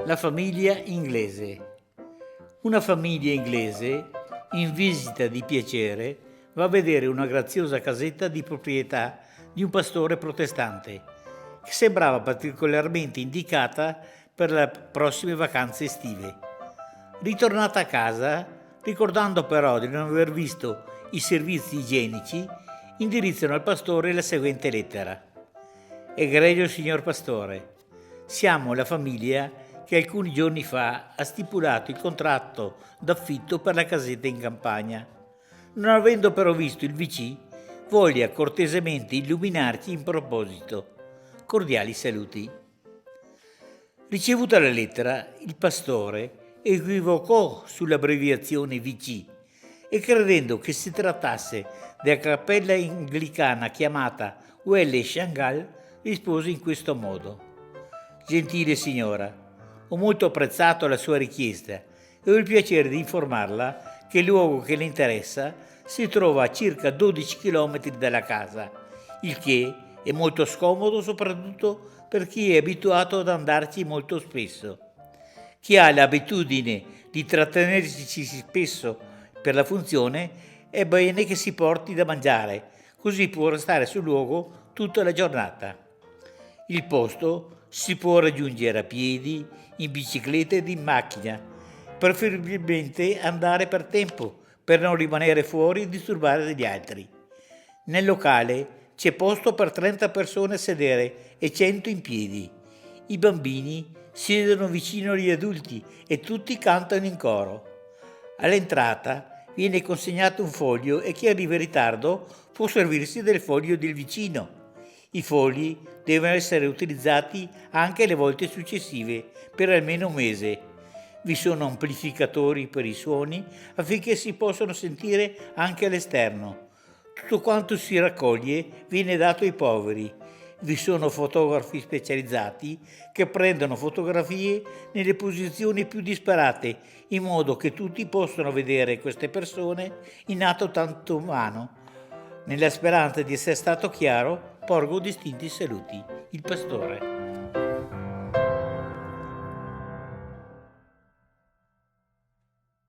La famiglia inglese. Una famiglia inglese, in visita di piacere, va a vedere una graziosa casetta di proprietà di un pastore protestante, che sembrava particolarmente indicata per le prossime vacanze estive. Ritornata a casa, ricordando però di non aver visto i servizi igienici, indirizzano al pastore la seguente lettera. Egregio signor pastore, siamo la famiglia che alcuni giorni fa ha stipulato il contratto d'affitto per la casetta in campagna. Non avendo però visto il VC, voglia cortesemente illuminarci in proposito. Cordiali saluti. Ricevuta la lettera, il pastore equivocò sull'abbreviazione VC e credendo che si trattasse della cappella anglicana chiamata Well Shangal, rispose in questo modo. Gentile signora, ho molto apprezzato la sua richiesta e ho il piacere di informarla che il luogo che le interessa si trova a circa 12 km dalla casa, il che è molto scomodo soprattutto per chi è abituato ad andarci molto spesso. Chi ha l'abitudine di trattenersi spesso per la funzione è bene che si porti da mangiare, così può restare sul luogo tutta la giornata. Il posto si può raggiungere a piedi, in bicicletta ed in macchina, preferibilmente andare per tempo per non rimanere fuori e disturbare gli altri. Nel locale c'è posto per 30 persone a sedere e 100 in piedi. I bambini siedono vicino agli adulti e tutti cantano in coro. All'entrata viene consegnato un foglio e chi arriva in ritardo può servirsi del foglio del vicino. I fogli devono essere utilizzati anche le volte successive per almeno un mese. Vi sono amplificatori per i suoni affinché si possano sentire anche all'esterno. Tutto quanto si raccoglie viene dato ai poveri. Vi sono fotografi specializzati che prendono fotografie nelle posizioni più disparate, in modo che tutti possano vedere queste persone in atto tanto umano. Nella speranza di essere stato chiaro, porgo distinti saluti. Il pastore.